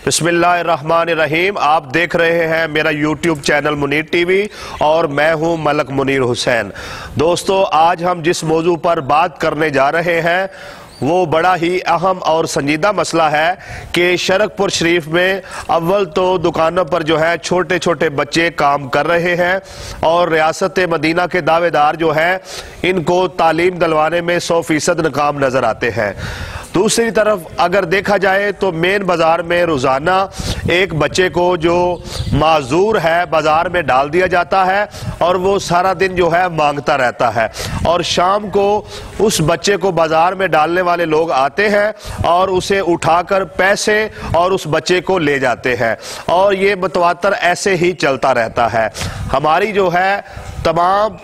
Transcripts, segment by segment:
बिस्मिल्लाहिर्रहमानिर्रहीम। आप देख रहे हैं मेरा यूट्यूब चैनल मुनीर टीवी और मैं हूं मलक मुनीर हुसैन। दोस्तों, आज हम जिस मौजू पर बात करने जा रहे हैं वो बड़ा ही अहम और संजीदा मसला है कि शरकपुर शरीफ में अव्वल तो दुकानों पर जो है छोटे छोटे बच्चे काम कर रहे हैं और रियासत मदीना के दावेदार जो है इनको तालीम दिलवाने में 100% नाकाम नजर आते हैं। दूसरी तरफ अगर देखा जाए तो मेन बाजार में रोजाना एक बच्चे को जो माजूर है बाजार में डाल दिया जाता है और वो सारा दिन जो है मांगता रहता है और शाम को उस बच्चे को बाजार में डालने वाले लोग आते हैं और उसे उठाकर पैसे और उस बच्चे को ले जाते हैं और ये मुतवातर ऐसे ही चलता रहता है। हमारी जो है तमाम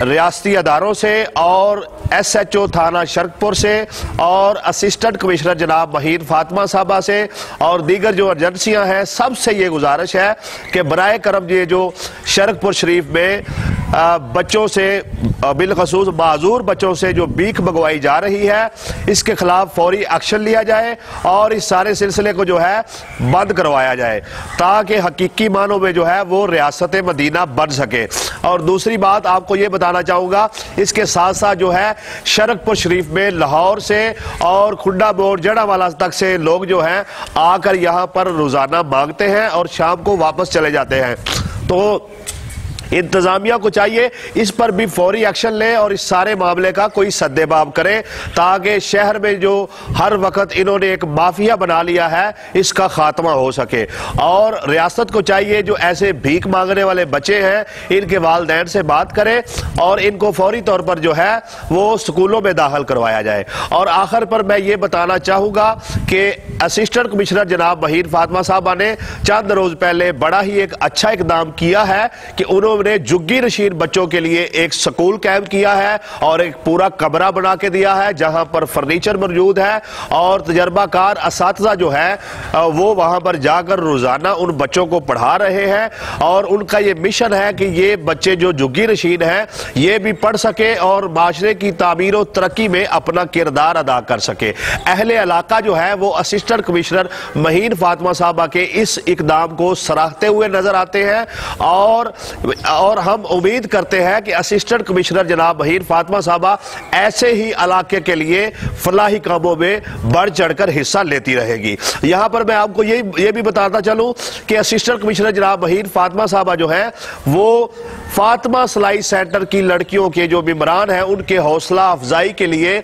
रियासती अदारों से और SHO थाना शरकपुर से और असिस्टेंट कमिश्नर जनाब महीर फातिमा साहबा से और दीगर जो एजेंसियां हैं सबसे ये गुजारिश है कि बराए करम ये जो शरकपुर शरीफ में बच्चों से बिलखसूस माजूर बच्चों से जो भीख मंगवाई जा रही है इसके खिलाफ फौरी एक्शन लिया जाए और इस सारे सिलसिले को जो है बंद करवाया जाए ताकि हकीकी मानों में जो है वो रियासत मदीना बन सके। और दूसरी बात आपको ये बताना चाहूँगा, इसके साथ साथ जो है शरकपुर शरीफ में लाहौर से और खुड्डा बोर जड़ावाला तक से लोग जो हैं आकर यहाँ पर रोज़ाना मांगते हैं और शाम को वापस चले जाते हैं। तो इंतजामिया को चाहिए इस पर भी फौरी एक्शन ले और इस सारे मामले का कोई सद्देबाब करे ताकि शहर में जो हर वक्त इन्होंने एक माफिया बना लिया है इसका खात्मा हो सके। और रियासत को चाहिए जो ऐसे भीख मांगने वाले बच्चे हैं इनके वालिदैन से बात करे और इनको फौरी तौर पर जो है वो स्कूलों में दाखिल करवाया जाए। और आखिर पर मैं ये बताना चाहूँगा कि असिस्टेंट कमिश्नर जनाब महीर फातिमा साहबा ने चंद रोज पहले बड़ा ही एक अच्छा इकदाम किया है कि उन्होंने जुग्गी नशीन बच्चों के लिए एक स्कूल कैंप किया है और एक पूरा कमरा बना के दिया है जहां पर फर्नीचर मौजूद है और तजर्बाकार असातिज़ा जो है वो वहां पर जाकर रोजाना उन बच्चों को पढ़ा रहे हैं और उनका ये मिशन है कि ये बच्चे जो जुग्गी नशीन हैं ये भी पढ़ सके और माशरे की तामीर और तरक्की में अपना किरदार अदा कर सके। अहले इलाका जो है वो असिस्टेंट कमिश्नर महीर फातिमा साहबा के इस इकदाम को सराहते हुए नजर आते हैं और हम उम्मीद करते हैं कि असिस्टेंट कमिश्नर जनाब महीर फातिमा साहबा ऐसे ही इलाके के लिए फलाही कामों में बढ़ चढ़कर हिस्सा लेती रहेगी। यहां पर मैं आपको ये भी बताता चलूं कि असिस्टेंट कमिश्नर जनाब महीर फातिमा साहबा जो है वो फातिमा सिलाई सेंटर की लड़कियों के जो मेंबरान हैं उनके हौसला अफजाई के लिए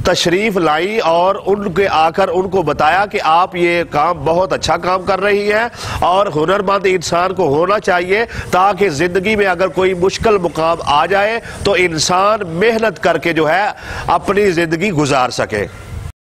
तशरीफ लाई और उनके आकर उनको बताया कि आप ये काम बहुत अच्छा काम कर रही हैं और हुनरमंद इंसान को होना चाहिए ताकि जिंदगी में अगर कोई मुश्किल मुकाम आ जाए तो इंसान मेहनत करके जो है अपनी जिंदगी गुजार सके।